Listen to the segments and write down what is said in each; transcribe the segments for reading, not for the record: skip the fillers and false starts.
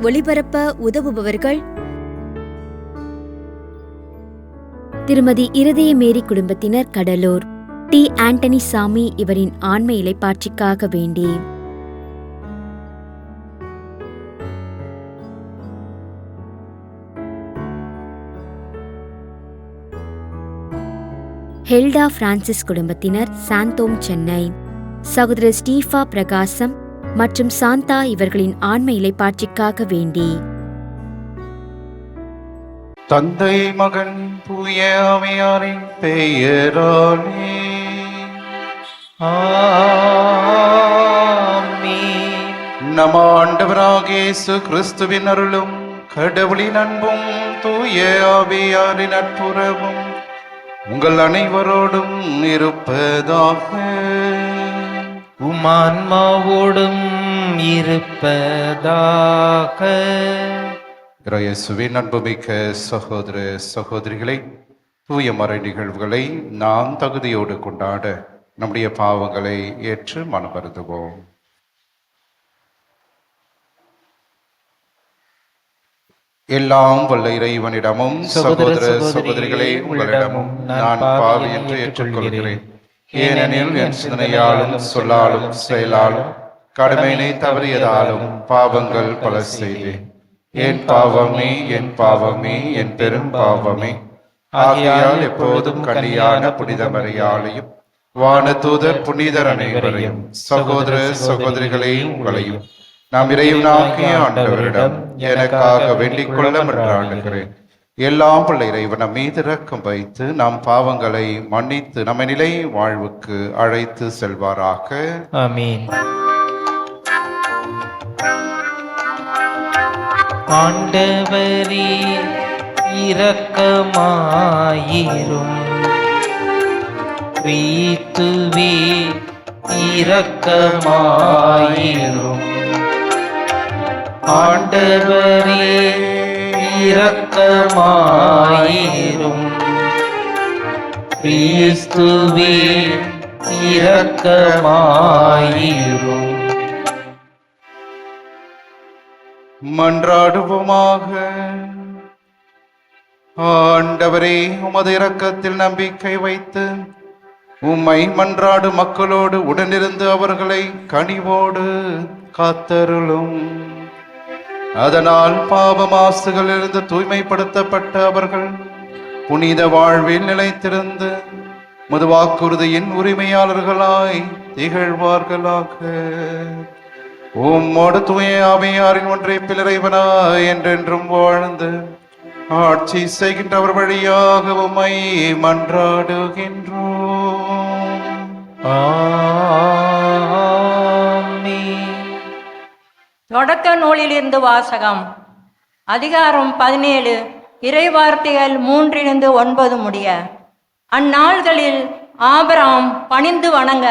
ஒளிபரப்ப உதவுபவர்கள் திருமதி இருதயமேரி குடும்பத்தினர், கடலூர். டி. ஆண்டனி சாமி இவரின் ஆன்ம இளைப்பாட்சிக்காக வேண்டி. ஹெல்டா பிரான்சிஸ் குடும்பத்தினர், சாந்தோம், சென்னை. சகோதரர் ஸ்டீஃபா பிரகாசம் மற்றும் சாந்தா இவர்களின் ஆன்ம இளைப்பாட்சிக்காக வேண்டி. தந்தை, மகன், தூய ஆவியாரின் பெயராலே ஆமென். நம் ஆண்டவராகிய இயேசு கிறிஸ்துவின் அருளும் கடவுளின் அன்பும் தூய ஆவியாரின் நட்புறவும் உங்கள் அனைவரோடும் இருப்பதாக. உமான்மாவோடும் இருப்பதாக. இயேசுவின் அன்புமிக்க சகோதர சகோதரிகளை, தூய மறை நிகழ்வுகளை நாம் தகுதியோடு கொண்டாட நம்முடைய பாவங்களை ஏற்று மனமருந்துவோம். எல்லாம் வல்ல இறைவனிடமும் சகோதர சகோதரிகளே உங்களிடமும் நான் பாவி என்று ஏற்றுக்கொள்கிறேன். ஏனெனில் என் சிந்தனையாலும் சொல்லாலும் செயலாலும் கடமையினை தவறியதாலும் பாவங்கள் பல செய்தேன். என் பாவமே, என் பாவமே, என் பெரும் பாவமே. ஆகையால் எப்போதும் கன்னியான புனித மரியாளையும் வானதூதர் புனிதர் அனைவரையும் சகோதர சகோதரிகளே உங்களையும் நாம் இறைவனாகிய ஆண்டவரிடம் எனக்காக வேண்டிக் கொள்ள மன்றாடுகிறேன். எல்லாம் வல்ல இறைவன் நம் மீது இரக்கம் வைத்து நம் பாவங்களை மன்னித்து நம்ம நிலை வாழ்வுக்கு அழைத்து செல்வாராக. ஆமென். ஆண்டவரே இரக்கமாயிரும். கிறிஸ்துவே இரக்கமாயிரும். ஆண்டவரே இரக்கமாயிரும். கிறிஸ்துவே இரக்கமாயிரும். மன்றாடுவோமாக. ஆண்டவரே, உமது இரக்கத்தில் நம்பிக்கை வைத்து உம்மை மன்றாடு மக்களோடு உடனிருந்து அவர்களை கனிவோடு காத்தருளும். அதனால் பாவ மாசுகளிலிருந்து தூய்மைப்படுத்தப்பட்ட அவர்கள் புனித வாழ்வில் நிலைத்திருந்து முது வாக்குறுதியின் உரிமையாளர்களாய் திகழ்வார்களாக. உம்மோடு தூய ஆவியாரின் ஒன்றைப்பில் இறைவனாய் என்றென்றும் வாழ்ந்து ஆட்சி செய்கின்றவர் வழியாக உம்மை மன்றாடுகின்றோம். ஆமென். தொடக்க நூலிலிருந்து வாசகம். அதிகாரம் 17, இறைவார்த்தைகள் 3-9 முடிய. அந்நாள்களில் ஆபிரகாம் பணிந்து வணங்க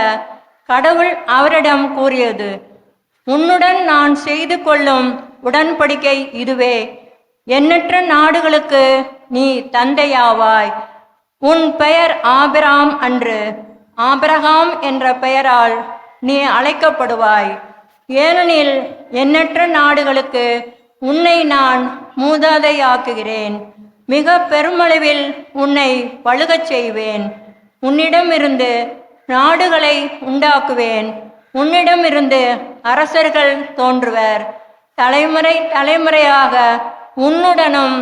கடவுள் அவரிடம் கூறியது, உன்னுடன் நான் செய்து கொள்ளும் உடன்படிக்கை இதுவே. எண்ணற்ற நாடுகளுக்கு நீ தந்தையாவாய். உன் பெயர் ஆபிரகாம் அன்று, ஆபிரகாம் என்ற பெயரால் நீ அழைக்கப்படுவாய். ஏனெனில் எண்ணற்ற நாடுகளுக்கு உன்னை நான் மூதாதையாக்குகிறேன். மிக பெருமளவில் உன்னை பழுகச் செய்வேன். உன்னிடமிருந்து நாடுகளை உண்டாக்குவேன். உன்னிடமிருந்து அரசர்கள் தோன்றுவர். தலைமுறை தலைமுறையாக உன்னுடனும்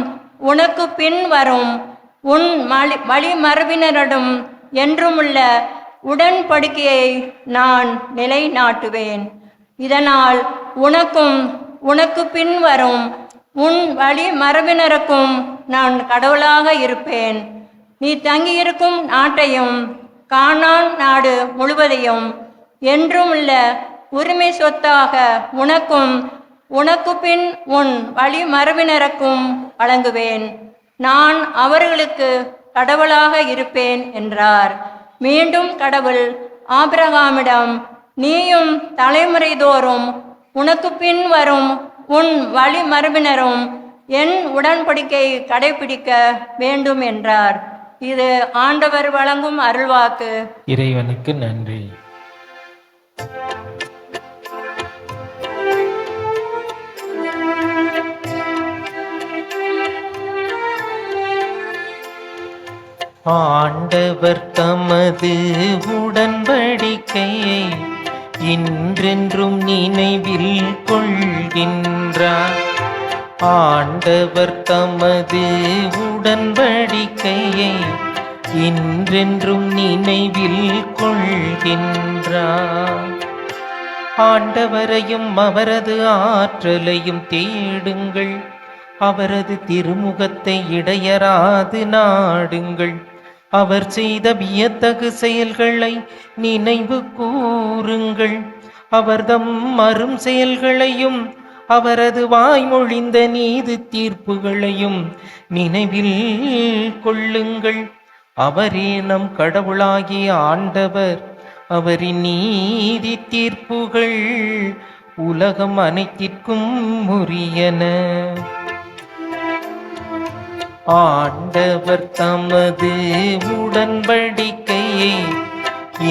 உனக்கு பின் வரும் உன் வழிமரபினரிடம் என்றுமுள்ள உடன்படிக்கையை நான் நிலைநாட்டுவேன். இதனால் உனக்கும் உனக்கு பின் வரும் உன் வழிமரபினருக்கும் நான் கடவுளாக இருப்பேன். நீ தங்கியிருக்கும் நாட்டையும் கானான் நாடு முழுவதையும் என்றுமுள்ள உரிமை சொத்தாக உனக்கும் உனக்கு பின் உன் வழிமரபினருக்கும் வழங்குவேன். நான் அவர்களுக்கு கடவுளாக இருப்பேன் என்றார். மீண்டும் கடவுள் ஆபிரகாமிடம், நீயும் தலைமுறை தோறும் உனக்கு பின் வரும் உன் வழிமரபினரும் என் உடன்படிக்கை கடைபிடிக்க வேண்டும் என்றார். இது ஆண்டவர் வழங்கும் அருள்வாக்கு. இறைவனுக்கு நன்றி. ஆண்டவர் தமது உடன்படிக்கையை இன்றென்றும் நினைவில் கொள்கின்றார். ஆண்டவர் தமது உடன்படிக்கையை இன்றென்றும் நினைவில் கொள்கின்றார். ஆண்டவரையும் அவரது ஆற்றலையும் தேடுங்கள், அவரது திருமுகத்தை இடையராது நாடுங்கள். அவர் செய்த வியத்தகு செயல்களை நினைவு கூறுங்கள். அவர்தம் அரும் செயல்களையும் அவரது வாய்மொழிந்த நீதி தீர்ப்புகளையும் நினைவில் கொள்ளுங்கள். அவரே நம் கடவுளாகிய ஆண்டவர். அவரின் நீதி தீர்ப்புகள் உலகம் அனைத்திற்கும் உரியன. ஆண்டவர் தமது உடன்படிக்கையை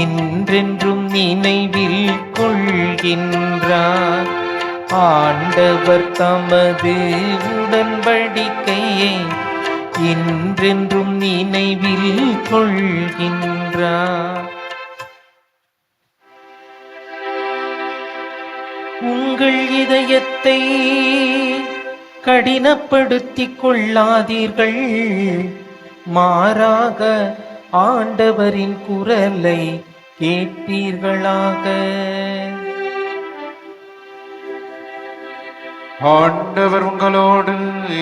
இன்றென்றும் நினைவில் கொள்கின்றார். ஆண்டவர் தமது உடன்படிக்கையை இன்றென்றும் நினைவில் கொள்கின்றார். உங்கள் இதயத்தை கடினப்படுத்திக் கொள்ளாதீர்கள், மாறாக ஆண்டவரின் குரலை கேட்பீர்களாக. ஆண்டவர் உங்களோடு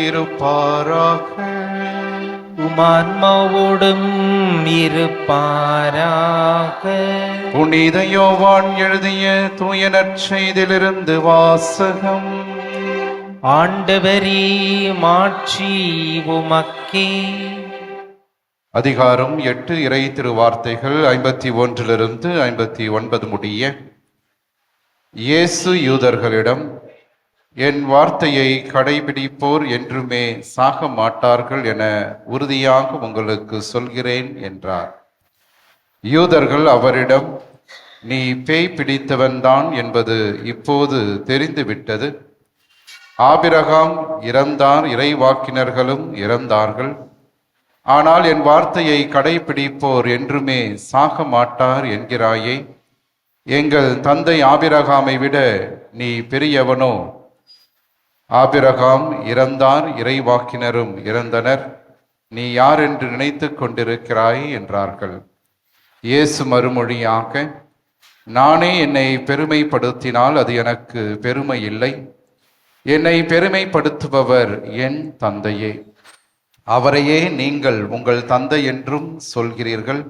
இருப்பாராக. உமான்மாவோடும் இருப்பாராக. புனித யோவான் எழுதிய தூய நற்செய்தியிலிருந்து வாசகம். ஆண்டவரே மாட்சி உமக்கே. அதிகாரம் 8 இறை திருவார்த்தைகள் 51 59 முடிய. இயேசு யூதர்களிடம், என் வார்த்தையை கடைபிடிப்போர் என்றுமே சாக மாட்டார்கள் என உறுதியாக உங்களுக்கு சொல்கிறேன் என்றார். யூதர்கள் அவரிடம், நீ பேய் பிடித்தவன்தான் என்பது இப்போது தெரிந்துவிட்டது. ஆபிரகாம் இறந்தார், இறைவாக்கினர்களும் இறந்தார்கள். ஆனால் என் வார்த்தையை கடைபிடிப்போர் என்றுமே சாக மாட்டார் என்கிறாயே. எங்கள் தந்தை ஆபிரகாமை விட நீ பெரியவனோ? ஆபிரகாம் இறந்தார், இறைவாக்கினரும் இறந்தனர். நீ யார் என்று நினைத்து கொண்டிருக்கிறாய் என்றார்கள். இயேசு மறுமொழியாக, நானே என்னை பெருமைப்படுத்தினால் அது எனக்கு பெருமை இல்லை. என்னை பெருமைப்படுத்துபவர் என் தந்தையே. அவரையே நீங்கள் உங்கள் தந்தை என்றும் சொல்கிறீர்கள்.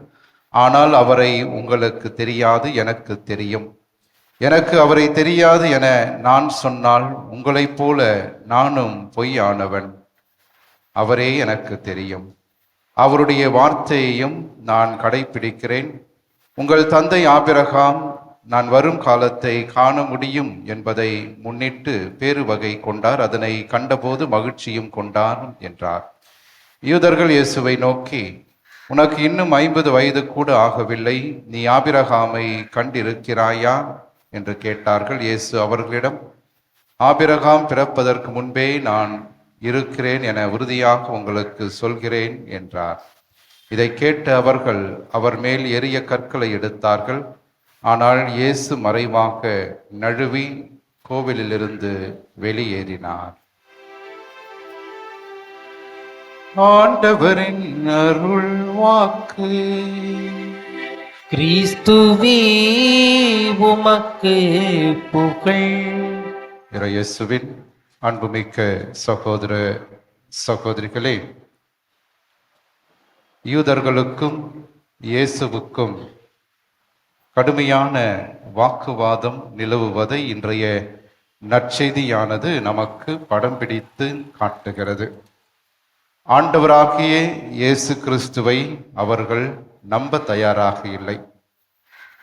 ஆனால் அவரை உங்களுக்கு தெரியாது, எனக்கு தெரியும். எனக்கு அவரை தெரியாது என நான் சொன்னால் உங்களைப் போல நானும் பொய்யானவன். அவரே எனக்கு தெரியும். அவருடைய வார்த்தையையும் நான் கடைபிடிக்கிறேன். உங்கள் தந்தை ஆபிரகாம் நான் வரும் காலத்தை காண முடியும் என்பதை முன்னிட்டு பேரு வகை கொண்டார். அதனை கண்டபோது மகிழ்ச்சியும் கொண்டார் என்றார். யூதர்கள் இயேசுவை நோக்கி, உனக்கு இன்னும் 50 வயது கூட ஆகவில்லை, நீ ஆபிரகாமை கண்டிருக்கிறாயா என்று கேட்டார்கள். இயேசு அவர்களிடம், ஆபிரகாம் பிறப்பதற்கு முன்பே நான் இருக்கிறேன் என உறுதியாக உங்களுக்கு சொல்கிறேன் என்றார். இதை கேட்டு அவர்கள் அவர் மேல் எரிய கற்களை எடுத்தார்கள். ஆனால் இயேசு மறைவாக நழுவி கோவிலிலிருந்து வெளியேறினார். ஆண்டவரின் அருள் வாக்கு. கிறிஸ்துவே உமக்கு புகழ். இயேசுவின் அன்புமிக்க சகோதர சகோதரிகளே, யூதர்களுக்கும் இயேசுவுக்கும் கடுமையான வாக்குவாதம் நிலவுவதை இன்றைய நற்செய்தியானது நமக்கு படம் பிடித்து காட்டுகிறது. ஆண்டவராகிய இயேசு கிறிஸ்துவை அவர்கள் நம்ப தயாராக இல்லை.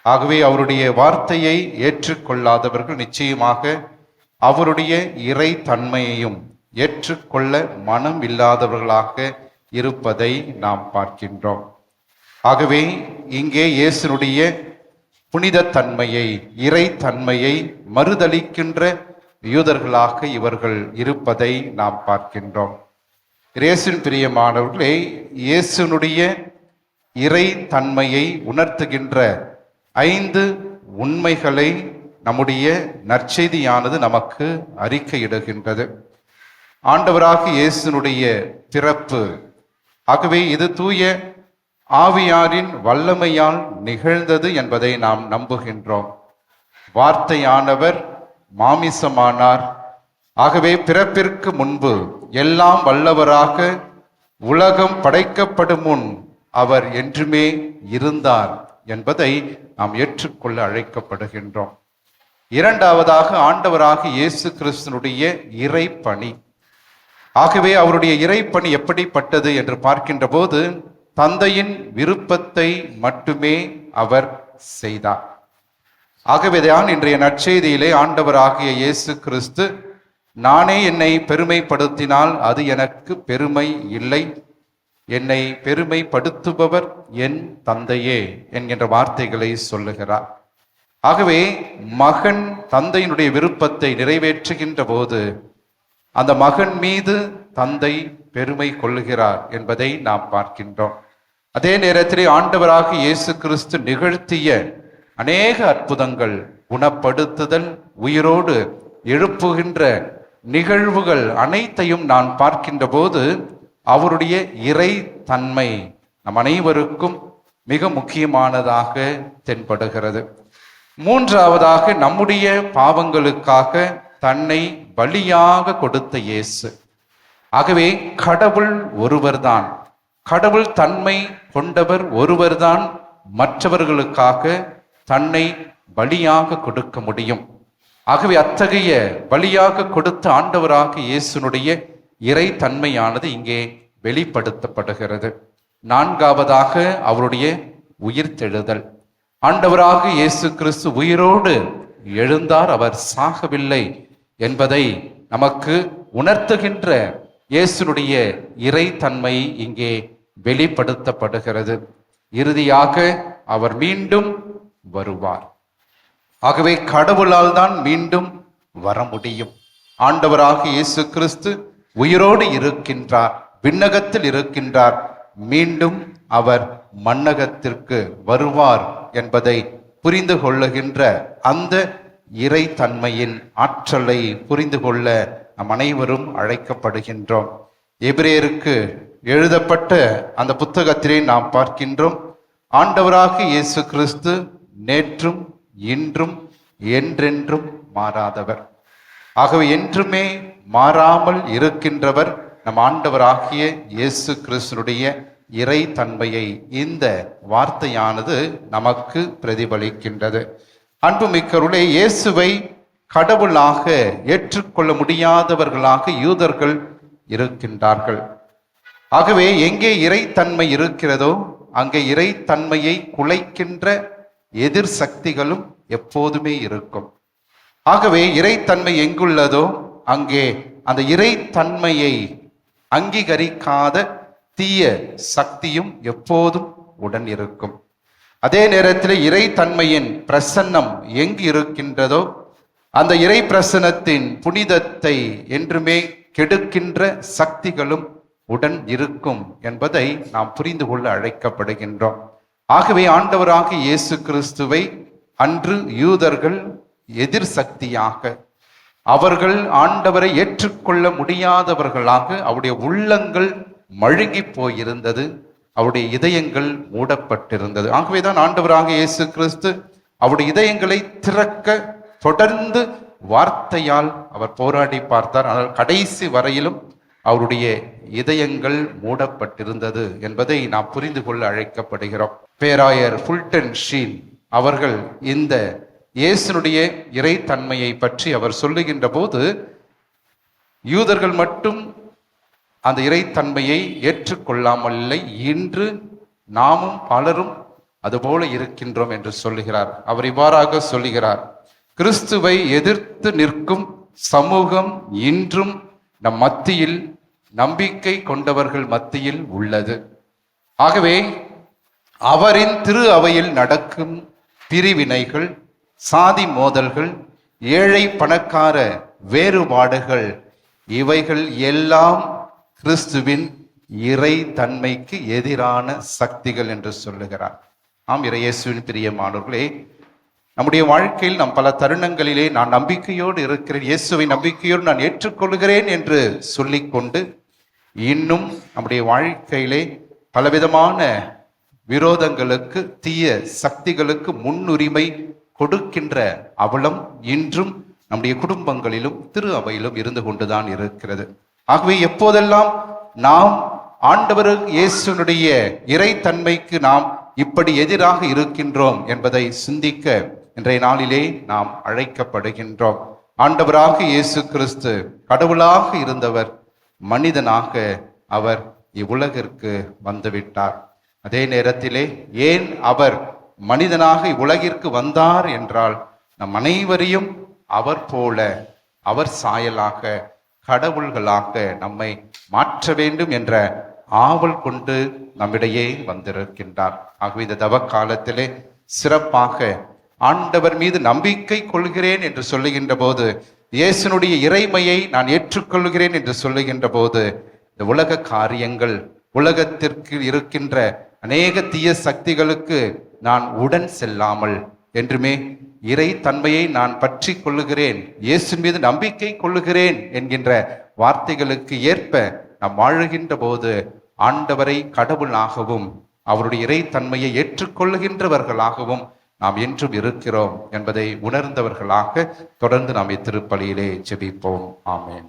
ஆகவே அவருடைய வார்த்தையை ஏற்றுக்கொள்ளாதவர்கள் நிச்சயமாக அவருடைய இறை தன்மையையும் ஏற்றுக்கொள்ள மனம் இல்லாதவர்களாக இருப்பதை நாம் பார்க்கின்றோம். ஆகவே இங்கே இயேசுனுடைய புனித தன்மையை, இறை தன்மையை மறுதலிக்கின்ற யூதர்களாக இவர்கள் இருப்பதை நாம் பார்க்கின்றோம். இயேசுவின் பிரியமானவர்களே, இயேசுனுடைய இறை தன்மையை உணர்த்துகின்ற 5 உண்மைகளை நம்முடைய நற்செய்தியானது நமக்கு அறிக்கையிடுகின்றது. ஆண்டவராகிய இயேசுனுடைய பிறப்பு, ஆகவே இது தூய ஆவியாரின் வல்லமையால் நிகழ்ந்தது என்பதை நாம் நம்புகின்றோம். வார்த்தையானவர் மாமிசமானார். ஆகவே பிறப்பிற்கு முன்பு எல்லாம் வல்லவராக உலகம் படைக்கப்படும் முன் அவர் என்றுமே இருந்தார் என்பதை நாம் ஏற்றுக்கொள்ள அழைக்கப்படுகின்றோம். இரண்டாவதாக, ஆண்டவராகிய இயேசு கிறிஸ்துனுடைய இறைப்பணி. ஆகவே அவருடைய இறைப்பணி எப்படிப்பட்டது என்று பார்க்கின்ற போது, தந்தையின் விருப்பத்தை மட்டுமே அவர் செய்தார். ஆகவேதான் இன்றைய நற்செய்தியிலே ஆண்டவராகிய இயேசு கிறிஸ்து, நானே என்னை பெருமைப்படுத்தினால் அது எனக்கு பெருமை இல்லை, என்னை பெருமைப்படுத்துபவர் என் தந்தையே என்கின்ற வார்த்தைகளை சொல்லுகிறார். ஆகவே மகன் தந்தையினுடைய விருப்பத்தை நிறைவேற்றுகின்ற போது அந்த மகன் மீது தந்தை பெருமை கொள்ளுகிறார் என்பதை நாம் பார்க்கின்றோம். அதே நேரத்திலே ஆண்டவராகிய இயேசு கிறிஸ்து நிகழ்த்திய அநேக அற்புதங்கள், குணப்படுத்துதல், உயிரோடு எழுப்புகின்ற நிகழ்வுகள் அனைத்தையும் நான் பார்க்கின்ற போது அவருடைய இறை தன்மை நம் அனைவருக்கும் மிக முக்கியமானதாக தென்படுகிறது. மூன்றாவதாக, நம்முடைய பாவங்களுக்காக தன்னை பலியாக கொடுத்த இயேசு. ஆகவே கடவுள் ஒருவர்தான், கடவுள் தன்மை கொண்டவர் ஒருவர்தான் மற்றவர்களுக்காக தன்னை பலியாக கொடுக்க முடியும். ஆகவே அத்தகைய பலியாக கொடுத்த ஆண்டவராக இயேசுனுடைய இறை தன்மையானது இங்கே வெளிப்படுத்தப்படுகிறது. நான்காவதாக, அவருடைய உயிர்த்தெழுதல். ஆண்டவராக இயேசு கிறிஸ்து உயிரோடு எழுந்தார், அவர் சாகவில்லை என்பதை நமக்கு உணர்த்துகின்ற இயேசுனுடைய இறை தன்மை இங்கே வெளிப்படுத்தப்படுகிறது. இறுதியாக அவர் மீண்டும் வருவார். ஆகவே கடவுளால் தான் மீண்டும் வர முடியும். ஆண்டவராக இயேசு கிறிஸ்து உயிரோடு இருக்கின்றார், விண்ணகத்தில் இருக்கின்றார், மீண்டும் அவர் மண்ணகத்திற்கு வருவார் என்பதை புரிந்து கொள்ளுகின்ற அந்த இறை தன்மையின் ஆற்றலை புரிந்து கொள்ள நம் அனைவரும் அழைக்கப்படுகின்றோம். எபிரேயருக்கு எழுதப்பட்ட அந்த புத்தகத்திலே நாம் பார்க்கின்றோம், ஆண்டவராக இயேசு கிறிஸ்து நேற்றும் இன்றும் என்றென்றும் மாறாதவர். ஆகவே என்றுமே மாறாமல் இருக்கின்றவர் நம் ஆண்டவராகிய இயேசு கிறிஸ்துனுடைய இறை தன்மையை இந்த வார்த்தையானது நமக்கு பிரதிபலிக்கின்றது. அன்புமிக்கவர்களே, இயேசுவை கடவுளாக ஏற்றுக்கொள்ள முடியாதவர்களாக யூதர்கள் இருக்கின்றார்கள். ஆகவே எங்கே இறைத்தன்மை இருக்கிறதோ அங்கே இறைத்தன்மையை குலைக்கின்ற எதிர் சக்திகளும் எப்போதுமே இருக்கும். ஆகவே இறைத்தன்மை எங்குள்ளதோ அங்கே அந்த இறைத்தன்மையை அங்கீகரிக்காத தீய சக்தியும் எப்போதும் உடன் இருக்கும். அதே நேரத்தில் இறைத்தன்மையின் பிரசன்னம் எங்கு இருக்கின்றதோ அந்த இறை பிரசன்னத்தின் புனிதத்தை என்றுமே கெடுக்கின்ற சக்திகளும் உடன் இருக்கும் என்பதை நாம் புரிந்து கொள்ள அழைக்கப்படுகின்றோம். ஆகவே ஆண்டவராக இயேசு கிறிஸ்துவை அன்று யூதர்கள் எதிர் சக்தியாக, அவர்கள் ஆண்டவரை ஏற்றுக்கொள்ள முடியாதவர்களாக அவருடைய உள்ளங்கள் மழுங்கி போயிருந்தது, அவருடைய இதயங்கள் மூடப்பட்டிருந்தது. ஆகவேதான் ஆண்டவராக இயேசு கிறிஸ்து அவருடைய இதயங்களை திறக்க தொடர்ந்து வார்த்தையால் அவர் போராடி பார்த்தார். ஆனால் கடைசி வரையிலும் அவருடைய இதயங்கள் மூடப்பட்டிருந்தது என்பதை நாம் புரிந்து கொள்ள அழைக்கப்படுகிறோம். பேராயர் ஃபுல்டன் ஷீன் அவர்கள் இந்த இயேசுனுடைய இறைத்தன்மையை பற்றி அவர் சொல்லுகின்ற போது, யூதர்கள் மட்டும் அந்த இறைத்தன்மையை ஏற்றுக்கொள்ளாமல் இல்லை, இன்று நாமும் பலரும் அதுபோல இருக்கின்றோம் என்று சொல்லுகிறார். அவர் இவ்வாறாக சொல்லுகிறார், கிறிஸ்துவை எதிர்த்து நிற்கும் சமூகம் இன்றும் நம் மத்தியில், நம்பிக்கை கொண்டவர்கள் மத்தியில் உள்ளது. ஆகவே அவரின் திரு அவையில் நடக்கும் பிரிவினைகள், சாதி மோதல்கள், ஏழை பணக்கார வேறுபாடுகள், இவைகள் எல்லாம் கிறிஸ்துவின் இறை தன்மைக்கு எதிரான சக்திகள் என்று சொல்லுகிறார். ஆம், இறையேசுவின் பிரியமானவர்களே, நம்முடைய வாழ்க்கையில் நாம் பல தருணங்களிலே நான் நம்பிக்கையோடு இருக்கிறேன், இயேசுவை நம்பிக்கையோடு நான் ஏற்றுக்கொள்கிறேன் என்று சொல்லிக்கொண்டு இன்னும் நம்முடைய வாழ்க்கையிலே பலவிதமான விரோதங்களுக்கு, தீய சக்திகளுக்கு முன்னுரிமை கொடுக்கின்ற அவலம் இன்றும் நம்முடைய குடும்பங்களிலும் திரு அவையிலும் இருந்து கொண்டுதான் இருக்கிறது. ஆகவே எப்போதெல்லாம் நாம் ஆண்டவர் இயேசுனுடைய இறை தன்மைக்கு நாம் இப்படி எதிராக இருக்கின்றோம் என்பதை சிந்திக்க இன்றைய நாளிலே நாம் அழைக்கப்படுகின்றோம். ஆண்டவராக இயேசு கிறிஸ்து கடவுளாக இருந்தவர் மனிதனாக அவர் இவ்வுலகிற்கு வந்துவிட்டார். அதே நேரத்திலே ஏன் அவர் மனிதனாக இவ்வுலகிற்கு வந்தார் என்றால், நம் அனைவரையும் அவர் போல, அவர் சாயலாக, கடவுள்களாக நம்மை மாற்ற வேண்டும் என்ற ஆவல் கொண்டு நம்மிடையே வந்திருக்கின்றார். ஆகவே இந்த தவ காலத்திலே சிறப்பாக ஆண்டவர் மீது நம்பிக்கை கொள்கிறேன் என்று சொல்லுகின்ற போது, இயேசுனுடைய இறைமையை நான் ஏற்றுக்கொள்கிறேன் என்று சொல்லுகின்ற போது, இந்த உலக காரியங்கள், உலகத்திற்கு இருக்கின்ற அநேக தீய சக்திகளுக்கு நான் உடன் செல்லாமல் என்றுமே இறை தன்மையை நான் பற்றி கொள்ளுகிறேன், இயேசு மீது நம்பிக்கை கொள்ளுகிறேன் என்கின்ற வார்த்தைகளுக்கு ஏற்ப நாம் வாழுகின்ற போது ஆண்டவரை கடவுளாகவும் அவருடைய இறை தன்மையை ஏற்றுக்கொள்ளுகின்றவர்களாகவும் நாம் என்றும் இருக்கிறோம் என்பதை உணர்ந்தவர்களாக தொடர்ந்து நாம் இத்திருப்பலியிலே ஜெபிப்போம். ஆமென்.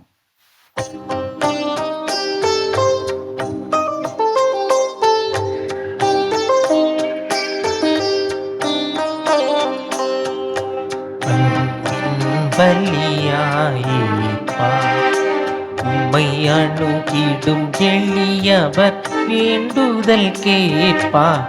உம்மை அணுகிடும் எளியவர் வேண்டுதல் கேட்பார்.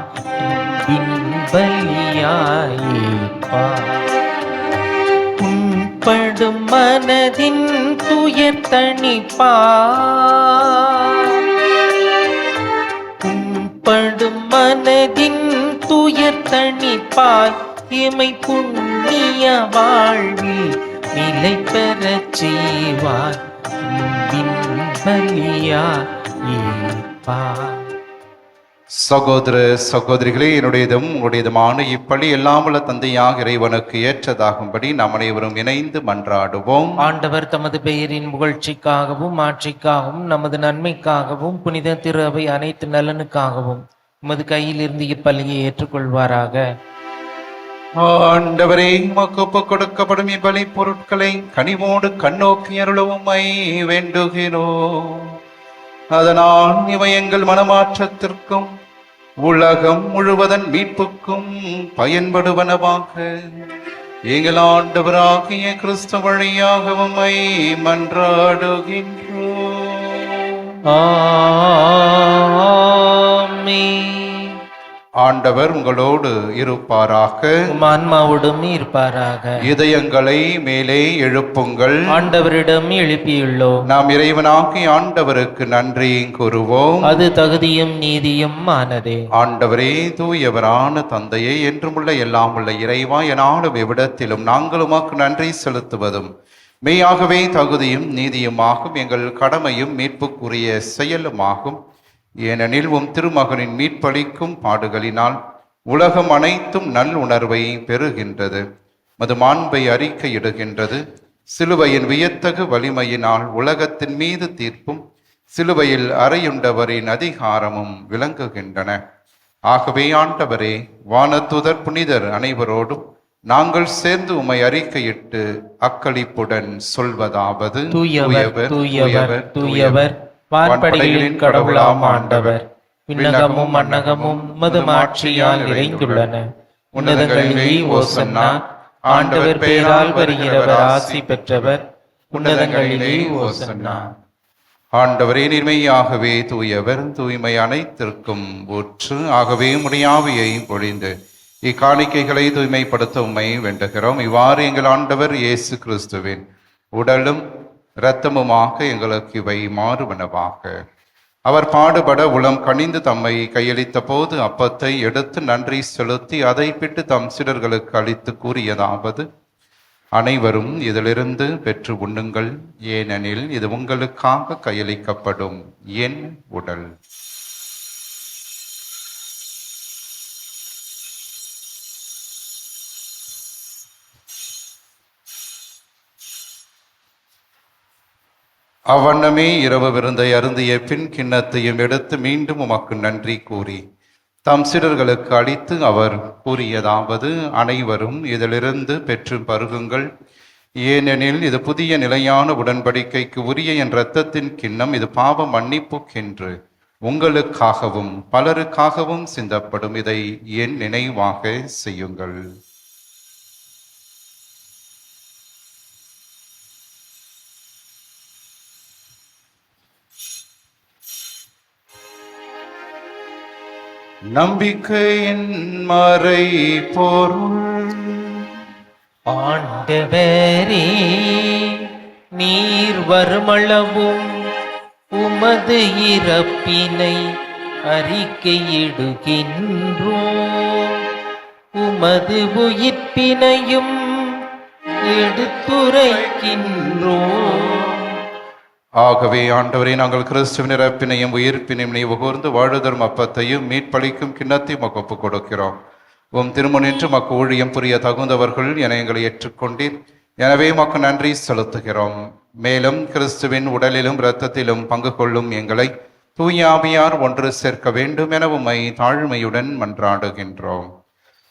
உண்படும் மனதின் துயர் தணிப்பார். உண்படும் மனதின் துயர் தணிப்பாய். எமை புண்ணிய வாழ்வில் நிலை பெறச் செய்வார். சகோதர சகோதரிகளே, என்னுடையதும் உங்களுடையதுமான இப்படி எல்லாம் உள்ள தந்தையாக இறைவனுக்கு ஏற்றதாகும்படி நாம் அனைவரும் இணைந்து மன்றாடுவோம். ஆண்டவர் தமது பெயரின் புகழ்ச்சிக்காகவும் ஆட்சிக்காகவும் நமது நன்மைக்காகவும் புனித திரு அவை அனைத்து நலனுக்காகவும் உமது கையில் இருந்து இப்பலியை ஏற்றுக்கொள்வாராக. ஆண்டவரே, உமக்கு ஒப்புக் கொடுக்கப்படும் இப்பலி பொருட்களை கனிவோடு கண்ணோக்கி அருளவுமை வேண்டுகிறோம். அதனால் இவை எங்கள் மனமாற்றத்திற்கும் உலகம் முழுவதன் மீட்புக்கும் பயன்படுவனவாக எங்கள் ஆண்டவராகிய கிறிஸ்து வழியாக உம்மை மன்றாடுகின்றோம். ஆமென். ஆண்டவர் உங்களோடு இருப்பாராக, ஆன்மாவோடும் இருப்பாராக. இதயங்களை மேலே எழுப்புங்கள். ஆண்டவரிடம் எழுப்பியுள்ளோம். நாம் இறைவனாகிய ஆண்டவருக்கு நன்றி கூறுவோம். அது தகுதியும் நீதியும் ஆனதே. ஆண்டவரே, தூயவரான தந்தையே, என்றுமுள்ள எல்லாம் உள்ள இறைவா, எனாலும் எவ்விடத்திலும் நாங்கள் உமக்கு நன்றி செலுத்துவதும் மெய்யாகவே தகுதியும் நீதியுமாகும், எங்கள் கடமையும் மீட்புக்குரிய செயலுமாகும். ஏனெனில் உம் திருமகனின் மீட்பளிக்கும் பாடுகளினால் உலகம் அனைத்தும் நல் உணர்வை பெறுகின்றது, மது மாண்பை அறிக்கையிடுகின்றது. சிலுவையின் வியத்தகு வலிமையினால் உலகத்தின் மீது தீர்ப்பும் சிலுவையில் அறையுண்டவரின் அதிகாரமும் விளங்குகின்றன. ஆகவே ஆண்டவரே, வானதூதர் புனிதர் அனைவரோடும் நாங்கள் சேர்ந்து உம்மை அறிக்கையிட்டு அக்களிப்புடன் சொல்வதாவது: தூயவர் தூயவர் தூயவர், வான்படைகளின் கடவுளாம் ஆண்டவர். விண்ணகமும் மண்ணகமும் உமது மாட்சியால் நிறைந்துள்ளன. உன்னதங்களிலே ஓசன்னா. ஆண்டவர் பெயரால் வருகிறவர் ஆசி பெற்றவர். உன்னதங்களிலே ஓசன்னா. ஆண்டவரே, நீர்மையாகவே தூயவர், தூய்மை அனைத்திற்கும் ஊற்று. ஆகவே உடையாவியை பொழிந்து இக்காணிக்கைகளை தூய்மைப்படுத்த உம்மை வேண்டுகிறோம். இவ்வாறு எங்கள் ஆண்டவர் இயேசு கிறிஸ்துவின் உடலும் இரத்தமுமாக எங்களுக்கு இவை மாறுவனவாக. அவர் பாடுபட உளம் கனிந்து தம்மை கையளித்த போது அப்பத்தை எடுத்து நன்றி செலுத்தி அதை பிட்டு தம் சீடர்களுக்கு அளித்து கூறியதாவது: அனைவரும் இதிலிருந்து பெற்று உண்ணுங்கள், ஏனெனில் இது உங்களுக்காக கையளிக்கப்படும் என் உடல். அவ்வண்ணமே இரவு விருந்தை அருந்திய பின் கிண்ணத்தையும் எடுத்து மீண்டும் உமக்கு நன்றி கூறி தம் சீடர்களுக்கு அளித்து அவர் கூறியதாவது, அனைவரும் இதிலிருந்து பெற்று பருகுங்கள், ஏனெனில் இது புதிய நிலையான உடன்படிக்கைக்கு உரிய என் இரத்தத்தின் கிண்ணம். இது பாவ மன்னிப்புக்கென்று உங்களுக்காகவும் பலருக்காகவும் சிந்தப்படும். இதை என் நினைவாக செய்யுங்கள். நம்பிக்கையின் மறை பொருள். ஆண்டவரே, நீர் வருமளவும் உமது இறப்பினை அறிக்கையிடுகின்றோம், உமது உயிர்ப்பினையும் எடுத்துரைக்கின்றோம். ஆகவே ஆண்டவரே, நாங்கள் கிறிஸ்துவின் இறப்பினையும் உயிர்ப்பினையும் நினைவு கூர்ந்து வாழுதரும் அப்பத்தையும் மீட்பளிக்கும் கிண்ணத்தையும் ஒப்புக் கொடுக்கிறோம். உம் திருமுனின்று மக்கு ஊழியம் புரிய தகுந்தவர்கள் என எங்களை ஏற்றுக்கொண்டீர். எனவே மக்கு நன்றி செலுத்துகிறோம். மேலும் கிறிஸ்துவின் உடலிலும் இரத்தத்திலும் பங்கு கொள்ளும் எங்களை தூய ஆவியார் ஒன்று சேர்க்க வேண்டும் என உம்மை தாழ்மையுடன் மன்றாடுகின்றோம்.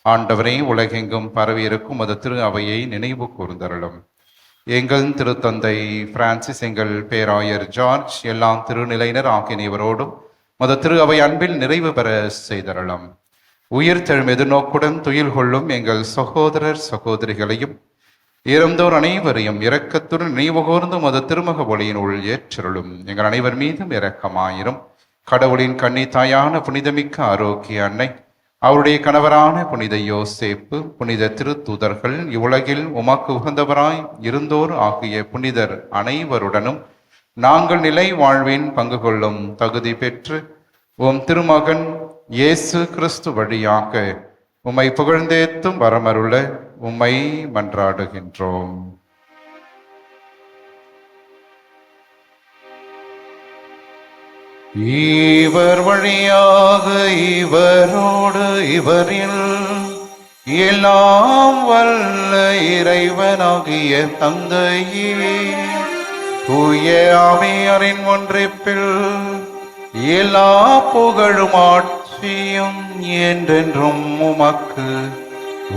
ஆண்டவரே, உலகெங்கும் பரவியிருக்கும் அது திரு அவையை நினைவு கூர்ந்தருளும். எங்கள் திருத்தந்தை பிரான்சிஸ், எங்கள் பேராயர் ஜார்ஜ், எல்லா திருநிலையினர் ஆகியவரோடும் மத திரு அவை அன்பில் நிறைவு பெற செய்தரலாம். உயிர் தெழும் எதிர்நோக்குடன் துயில் கொள்ளும் எங்கள் சகோதரர் சகோதரிகளையும் இறந்தோர் அனைவரையும் இரக்கத்துடன் நினைவுகூர்ந்து மத திருமுக ஒளியினுள் ஏற்றருளும். எங்கள் அனைவர் மீதும் இரக்கமாயிரும். கடவுளின் கன்னி தாயான புனிதமிக்க ஆரோக்கிய அன்னை, அவருடைய கணவரான புனித யோசேப்பு, புனித திருத்தூதர்கள், இவ்வுலகில் உமக்கு உகந்தவராய் இருந்தோர் ஆகிய புனிதர் அனைவருடனும் நாங்கள் நிலை வாழ்வின் பங்கு கொள்ளும் தகுதி பெற்று உம் திருமகன் இயேசு கிறிஸ்து வழியாக உம்மை புகழ்ந்தேத்தும் வரமருள உம்மை மன்றாடுகின்றோம். இவர் வழியாக இவரோடு இவரில் எல்லாம் வல்ல இறைவனாகிய தந்தையே, தூய ஆவியாரின் ஒன்றிப்பில் எல்லா புகழும் ஆட்சியும் என்றென்றும் உமக்கு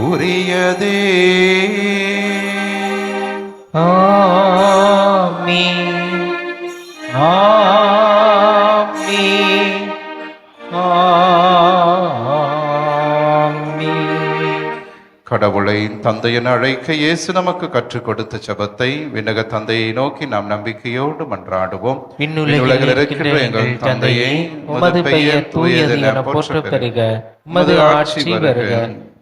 உரியதே. ஆமென். கடவுளை தந்தை என அழைக்க இயேசு நமக்கு கற்றுக் கொடுத்த ஜெபத்தை விண்ணக தந்தையை நோக்கி நாம் நம்பிக்கையோடு மன்றாடுவோம். விண்ணுலகில் இருக்கின்ற எங்கள் தந்தையே, உமது பெயர் தூயது என போற்றப் பெறுக. உமது ஆட்சி வருக.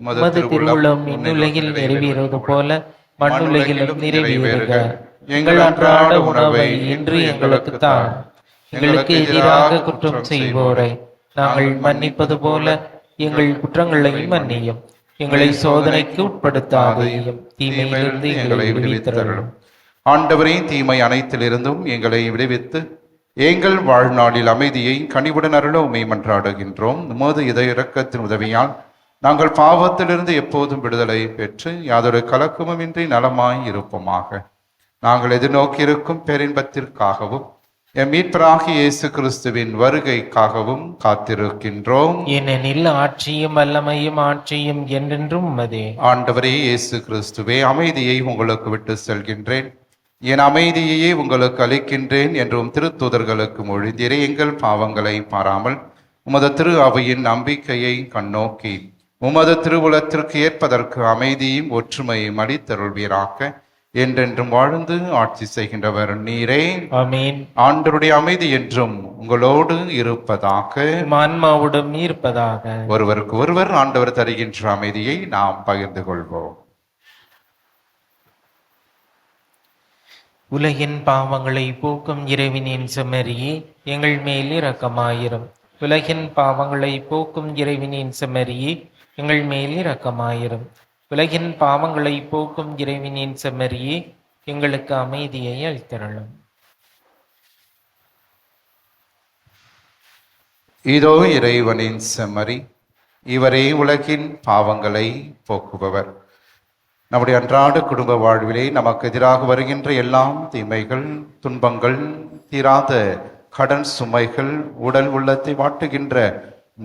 உமது திருவுளம் விண்ணுலகில் நிறைவேறுவது போல மண்ணுலகிலும் நிறைவேறுக. எங்கள் அன்றாட உணவை இன்று எங்களுக்கு தாரும். எங்களுக்கு எதிராக குற்றம் செய்வோரை நாங்கள் மன்னிப்பது போல எங்கள் குற்றங்களையும் மன்னியும். எங்களை சோதனைக்கு உட்படுத்தாதையும் தீமையிலிருந்து எங்களை விடுவித்தருளும். ஆண்டவரே, தீமை அனைத்திலிருந்தும் எங்களை விடுவித்து எங்கள் வாழ்நாளில் அமைதியை கனிவுடன் அருள உம்மை மன்றாடுகின்றோம். உமது இதய இரக்கத்தின் உதவியால் நாங்கள் பாவத்திலிருந்து எப்போதும் விடுதலை பெற்று யாதொரு கலக்கமுமின்றி நலமாய் இருப்போமாக. நாங்கள் எதிர்நோக்கியிருக்கும் பேரின்பத்திற்காகவும் எம் மீட்பராகிய இயேசு கிறிஸ்துவின் வருகைக்காகவும் காத்திருக்கின்றோம். ஏனெனில் ஆட்சியும் வல்லமையும் ஆட்சியும் என்றென்றும் உமதே. ஆண்டவரே இயேசு கிறிஸ்துவே, அமைதியை உங்களுக்கு விட்டு செல்கின்றேன், என் அமைதியையே உங்களுக்கு அளிக்கின்றேன் என்றும் திருத்தூதர்களுக்கு மொழிந்தீரே. எங்கள் பாவங்களை பாராமல் உமது திரு அவையின் நம்பிக்கையை கண்ணோக்கி உமது திருவுலத்திற்கு ஏற்பதற்கு அமைதியும் ஒற்றுமையும் அளித்தருள்வீராக. என்றென்றும் வாழ்ந்து ஆட்சி செய்கின்றவர் நீரே. ஆமென். ஆண்டவருடைய அமைதி என்றும் உங்களோடு இருப்பதாக. ஆன்மாவுடன் இருப்பதாக. ஒருவருக்கு ஒருவர் ஆண்டவர் தருகின்ற அமைதியை நாம் பகிர்ந்து கொள்வோம். உலகின் பாவங்களை போக்கும் இறைவனின் செம்மறியே, எங்கள் மேல் இரக்கமாயிரும். உலகின் பாவங்களை போக்கும் இறைவனின் செம்மறியே, எங்கள் மேல் இரக்கமாயிரும். உலகின் பாவங்களை போக்கும் இறைவனின் செம்மறியே, எங்களுக்கு அமைதியை அளித்தருளும். இதோ இறைவனின் செம்மறி, இவரே உலகின் பாவங்களை போக்குபவர். நம்முடைய அன்றாட குடும்ப வாழ்விலே நமக்கு எதிராக வருகின்ற எல்லாம் தீமைகள், துன்பங்கள், தீராத கடன் சுமைகள், உடல் உள்ளத்தை வாட்டுகின்ற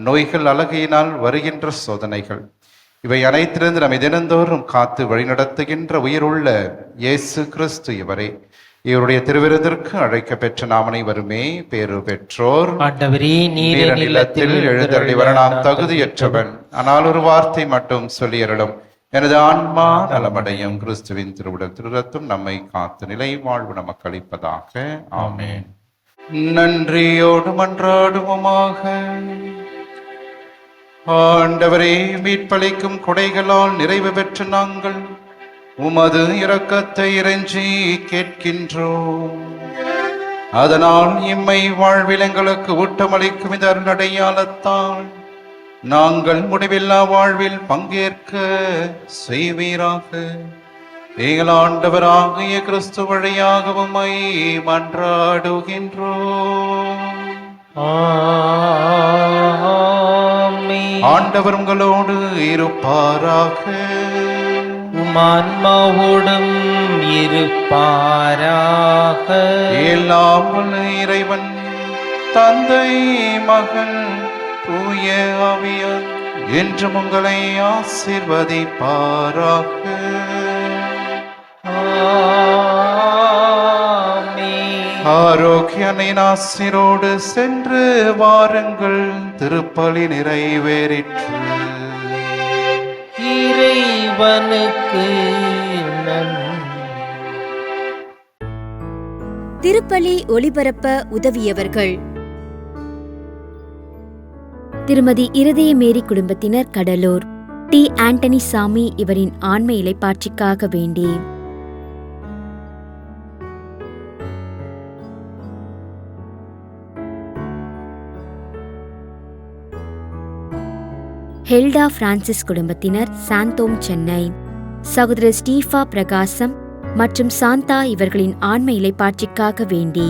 நோய்கள், அழகையினால் வருகின்ற சோதனைகள், இவை அனைத்திலிருந்து நம்மை தினந்தோறும் காத்து வழிநடத்துகின்ற உயிருள்ள இயேசு கிறிஸ்து இவரே. இவருடைய திருவிருந்திற்கு அழைக்க பெற்ற நாம் அனைவருமே பேறு பெற்றோர். நீர் நிலத்தில் எழுந்தருளி வர நாம் தகுதியற்றவன், ஆனால் ஒரு வார்த்தை மட்டும் சொல்லியருளும், எனது ஆன்மா நலமடையும். கிறிஸ்துவின் திருவுடல் திருரத்தும் நம்மை காத்து நிலை வாழ்வு நமக்கு அளிப்பதாக. ஆமென். நன்றியோடு மன்றாடுவோமாக. ஆண்டவரே, மீட்பளிக்கும் கொடைகளால் நிறைவு பெற்ற நாங்கள் உமது இரக்கத்தை இறைஞ்சி கேட்கின்றோம். அதனால் இம்மை வாழ்வில் எங்களுக்கு ஊட்டமளிக்கும் இந்த அருளடையாளத்தால் நாங்கள் முடிவில்லா வாழ்வில் பங்கேற்க செய்வீராக. எங்கள் ஆண்டவராகிய கிறிஸ்து வழியாக உம்மை மன்றாடுகின்றோம். ஆண்டவர் உங்களோடு இருப்பாராக. ஆன்மாவோடும் இருப்பாராக. எல்லாம் வல்ல இறைவன் தந்தை, மகன், தூய ஆவியார் என்றும் உங்களை ஆசீர்வதிப்பாராக. ஆரோக்கியனின் ஆசிரோடு சென்று வாருங்கள். திருப்பலி நிறைவேறிற்று. இறைவனுக்கு திருப்பலி ஒளிபரப்ப உதவியவர்கள்: திருமதி இருதயமேரி குடும்பத்தினர், கடலூர். டி. ஆண்டனி சாமி இவரின் ஆன்ம இலைப்பாற்றிக்காக வேண்டி. ஹெல்டா பிரான்சிஸ் குடும்பத்தினர், சாந்தோம், சென்னை. சகோதரர் ஸ்டீஃபா பிரகாசம் மற்றும் சாந்தா இவர்களின் ஆன்ம இலைப்பாற்றிக்காக வேண்டி.